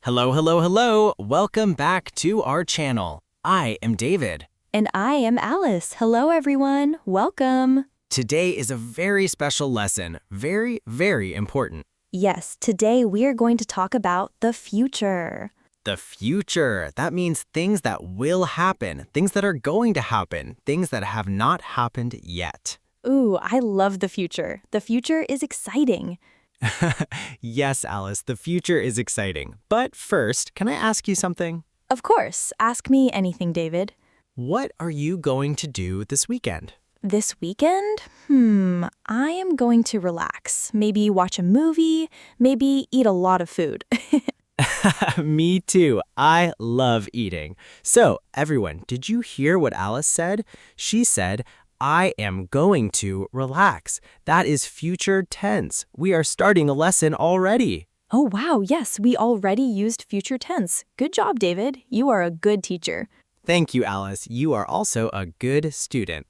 Hello, hello, hello. Welcome back to our channel. I am David. And I am Alice. Hello, everyone. Welcome. Today is a very special lesson. Very, very important. Yes, today we are going to talk about the future. The future. That means things that will happen, things that are going to happen, things that have not happened yet. Ooh, I love the future. The future is exciting. Yes, Alice, the future is exciting. But first, can I ask you something? Of course, ask me anything, David. What are you going to do this weekend? This weekend? I am going to relax. Maybe watch a movie, maybe eat a lot of food. Me too. I love eating. So, everyone, did you hear what Alice said? She said, I am going to relax. That is future tense. We are starting a lesson already. Oh, wow, yes, we already used future tense. Good job, David. You are a good teacher. Thank you, Alice. You are also a good student.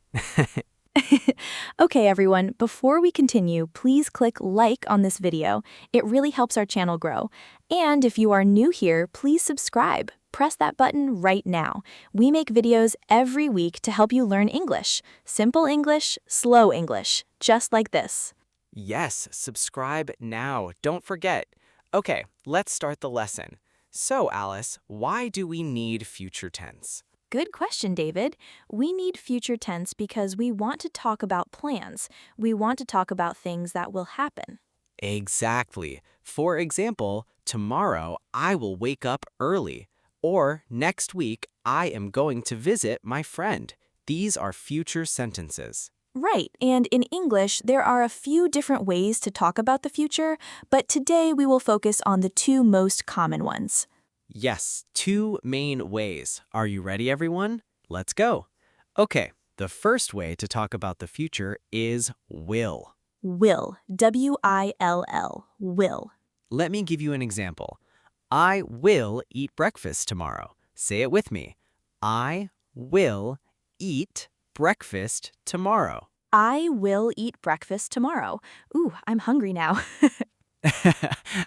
Okay, everyone, before we continue, please click like on this video. It really helps our channel grow. And if you are new here, please subscribe. Press that button right now. We make videos every week to help you learn English. Simple English, slow English, just like this. Yes, subscribe now. Don't forget. Okay, let's start the lesson. So, Alice, why do we need future tense? Good question, David. We need future tense because we want to talk about plans. We want to talk about things that will happen. Exactly. For example, tomorrow I will wake up early. Or next week I am going to visit my friend. These are future sentences. Right, and in English, there are a few different ways to talk about the future, but today we will focus on the two most common ones. Yes, two main ways. Are you ready, everyone? Let's go. Okay, the first way to talk about the future is will. Will, W-I-L-L, will. Let me give you an example. I will eat breakfast tomorrow. Say it with me. I will eat breakfast tomorrow. I will eat breakfast tomorrow. Ooh, I'm hungry now.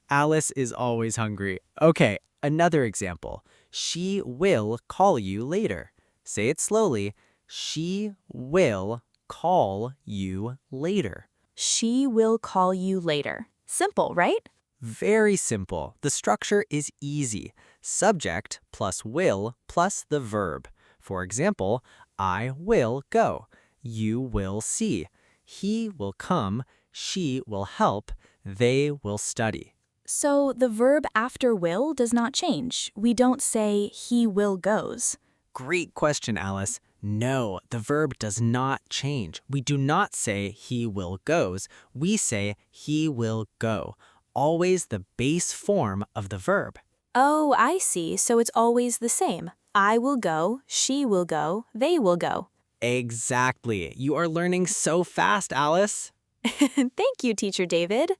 Alice is always hungry. Okay, another example. She will call you later. Say it slowly. She will call you later. She will call you later. Simple, right? Very simple. The structure is easy. Subject plus will plus the verb. For example, I will go. You will see. He will come. She will help. They will study. So the verb after will does not change. We don't say he will goes. Great question, Alice. No, the verb does not change. We do not say he will goes. We say he will go. Always the base form of the verb. Oh, I see. So it's always the same. I will go, she will go, they will go. Exactly. You are learning so fast, Alice. Thank you, Teacher David.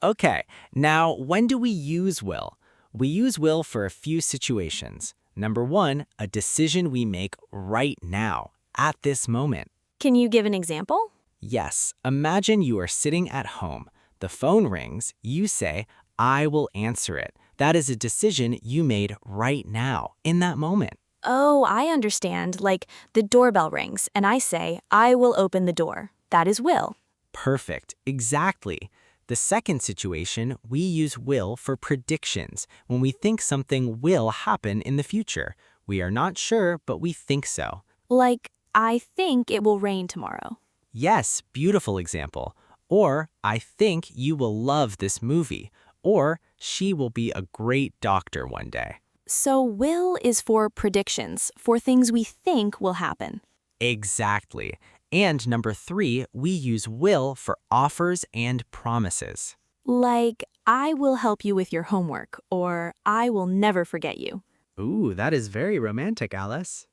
Okay, now when do we use will? We use will for a few situations. Number one, a decision we make right now, at this moment. Can you give an example? Yes, imagine you are sitting at home. The phone rings, you say, I will answer it. That is a decision you made right now, in that moment. Oh, I understand. Like the doorbell rings and I say, I will open the door. That is will. Perfect, exactly. The second situation, we use will for predictions, when we think something will happen in the future. We are not sure, but we think so. Like, I think it will rain tomorrow. Yes, beautiful example. Or, I think you will love this movie. Or, she will be a great doctor one day. So will is for predictions, for things we think will happen. Exactly. And number three, we use will for offers and promises. Like, I will help you with your homework, or I will never forget you. Ooh, that is very romantic, Alice.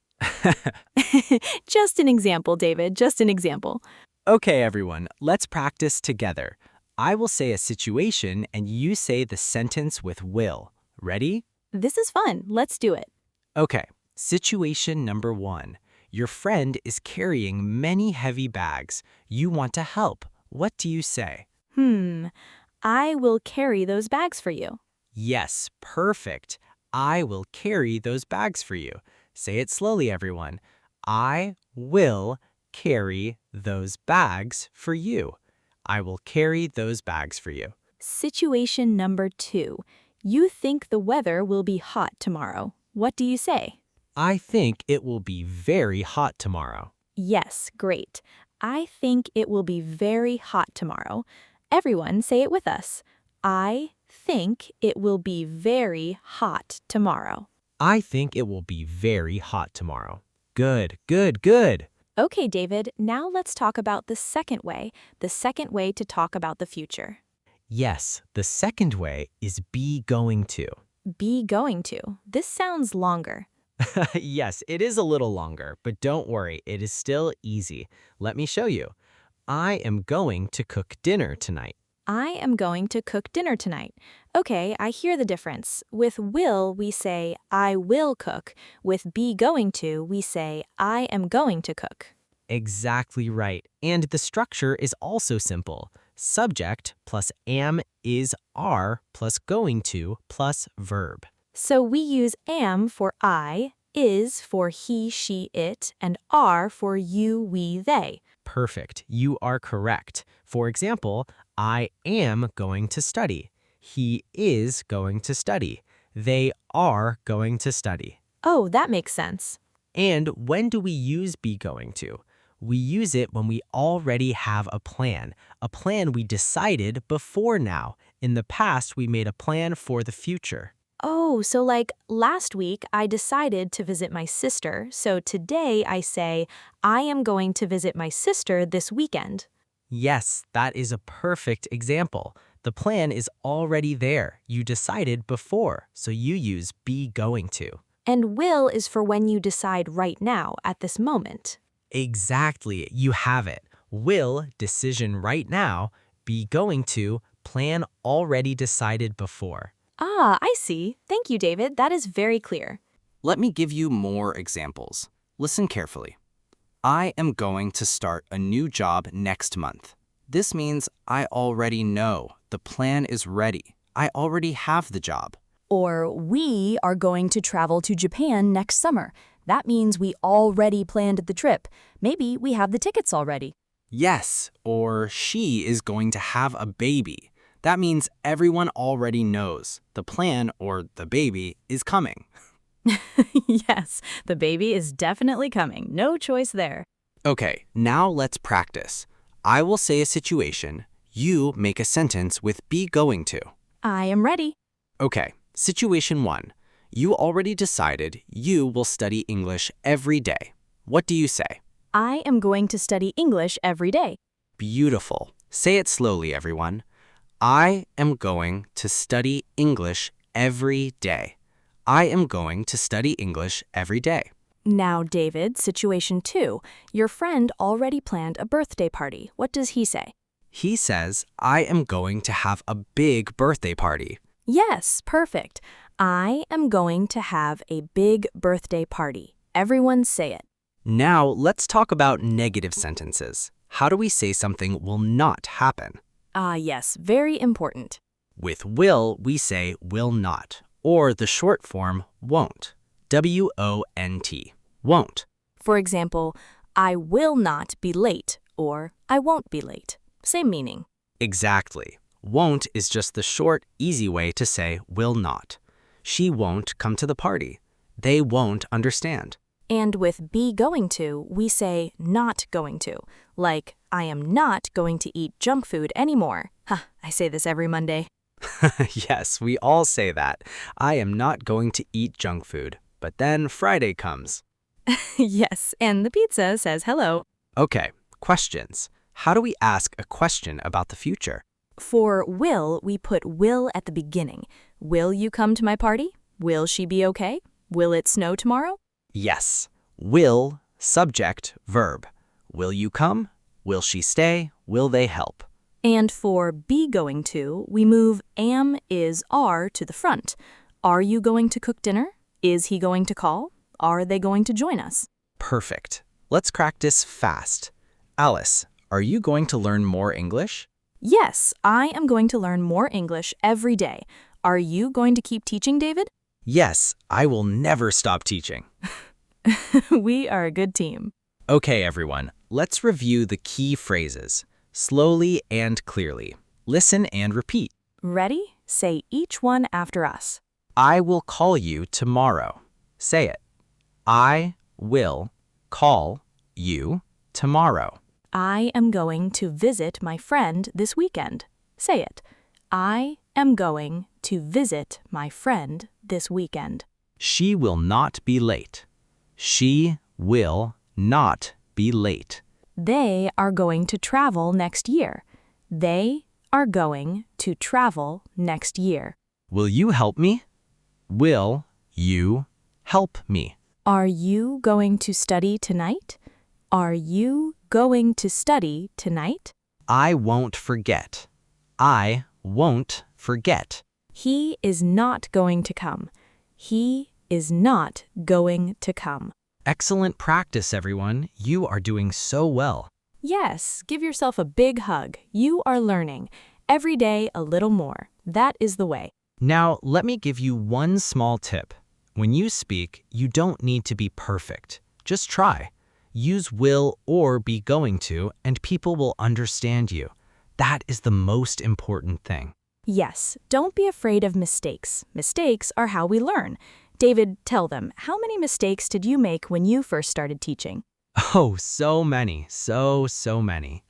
Just an example, David, just an example. Okay, everyone, let's practice together. I will say a situation and you say the sentence with will. Ready? This is fun. Let's do it. Okay, situation number one. Your friend is carrying many heavy bags. You want to help. What do you say? I will carry those bags for you. Yes, perfect. I will carry those bags for you. Say it slowly, everyone. I will carry those bags for you. I will carry those bags for you. Situation number 2. You think the weather will be hot tomorrow. What do you say? I think it will be very hot tomorrow. Yes, great. I think it will be very hot tomorrow. Everyone say it with us. I think it will be very hot tomorrow. I think it will be very hot tomorrow. Good, good, good. Okay, David, now let's talk about the second way to talk about the future. Yes, the second way is be going to. Be going to. This sounds longer. Yes, it is a little longer, but don't worry, it is still easy. Let me show you. I am going to cook dinner tonight. I am going to cook dinner tonight. Okay, I hear the difference. With will, we say, I will cook. With be going to, we say, I am going to cook. Exactly right. And the structure is also simple. Subject plus am is are plus going to plus verb. So we use am for I, is for he, she, it, and are for you, we, they. Perfect. You are correct. For example, I am going to study. He is going to study. They are going to study. Oh, that makes sense. And when do we use be going to? We use it when we already have a plan we decided before now. In the past, we made a plan for the future. Oh, so like last week I decided to visit my sister, so today I say, I am going to visit my sister this weekend. Yes, that is a perfect example. The plan is already there. You decided before, so you use be going to. And will is for when you decide right now, at this moment. Exactly, you have it. Will, decision right now, be going to, plan already decided before. Ah, I see. Thank you, David. That is very clear. Let me give you more examples. Listen carefully. I am going to start a new job next month. This means I already know. The plan is ready. I already have the job. Or we are going to travel to Japan next summer. That means we already planned the trip. Maybe we have the tickets already. Yes, or she is going to have a baby. That means everyone already knows. The plan, or the baby, is coming. Yes, the baby is definitely coming. No choice there. Okay, now let's practice. I will say a situation. You make a sentence with be going to. I am ready. Okay, situation 1. You already decided you will study English every day. What do you say? I am going to study English every day. Beautiful. Say it slowly, everyone. I am going to study English every day. I am going to study English every day. Now, David, situation 2. Your friend already planned a birthday party. What does he say? He says, I am going to have a big birthday party. Yes, perfect. I am going to have a big birthday party. Everyone say it. Now, let's talk about negative sentences. How do we say something will not happen? Ah, yes, very important. With will, we say will not, or the short form won't. W-O-N-T. Won't. For example, I will not be late, or I won't be late. Same meaning. Exactly. Won't is just the short, easy way to say will not. She won't come to the party. They won't understand. And with be going to, we say not going to. Like, I am not going to eat junk food anymore. I say this every Monday. Yes, we all say that. I am not going to eat junk food. But then Friday comes. Yes, and the pizza says hello. Okay, questions. How do we ask a question about the future? For will, we put will at the beginning. Will you come to my party? Will she be okay? Will it snow tomorrow? Yes. Will, subject, verb. Will you come? Will she stay? Will they help? And for be going to, we move am, is, are to the front. Are you going to cook dinner? Is he going to call? Are they going to join us? Perfect. Let's practice fast. Alice, are you going to learn more English? Yes, I am going to learn more English every day. Are you going to keep teaching, David? Yes, I will never stop teaching. We are a good team. Okay, everyone, let's review the key phrases, slowly and clearly. Listen and repeat. Ready? Say each one after us. I will call you tomorrow. Say it. I will call you tomorrow. I am going to visit my friend this weekend. Say it. I am going to visit my friend this weekend. She will not be late. She will not be late. They are going to travel next year. They are going to travel next year. Will you help me? Will you help me? Are you going to study tonight? Are you going to study tonight? I won't forget. I won't forget. He is not going to come. He is not going to come. Excellent practice, everyone. You are doing so well. Yes, give yourself a big hug. You are learning. Every day a little more. That is the way. Now, let me give you one small tip. When you speak, you don't need to be perfect. Just try. Use will or be going to, and people will understand you. That is the most important thing. Yes, don't be afraid of mistakes. Mistakes are how we learn. David, tell them, how many mistakes did you make when you first started teaching? Oh, so many. So many.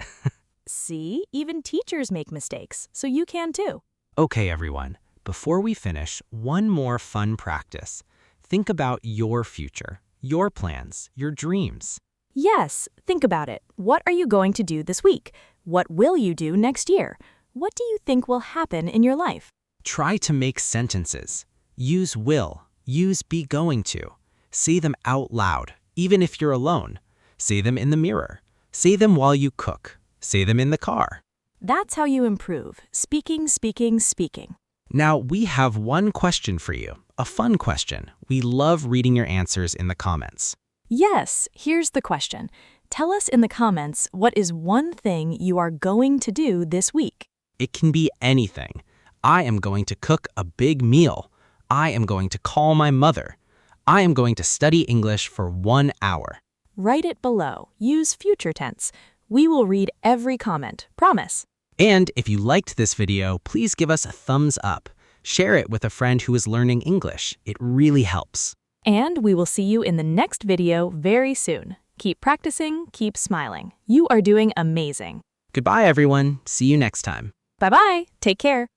See, even teachers make mistakes, so you can too. Okay, everyone. Before we finish, one more fun practice. Think about your future, your plans, your dreams. Yes, think about it. What are you going to do this week? What will you do next year? What do you think will happen in your life? Try to make sentences. Use will. Use be going to. Say them out loud, even if you're alone. Say them in the mirror. Say them while you cook. Say them in the car. That's how you improve. Speaking, speaking, speaking. Now, we have one question for you, a fun question. We love reading your answers in the comments. Yes, here's the question. Tell us in the comments what is one thing you are going to do this week. It can be anything. I am going to cook a big meal. I am going to call my mother. I am going to study English for 1 hour. Write it below. Use future tense. We will read every comment. Promise. And if you liked this video, please give us a thumbs up. Share it with a friend who is learning English. It really helps. And we will see you in the next video very soon. Keep practicing, keep smiling. You are doing amazing. Goodbye, everyone. See you next time. Bye-bye. Take care.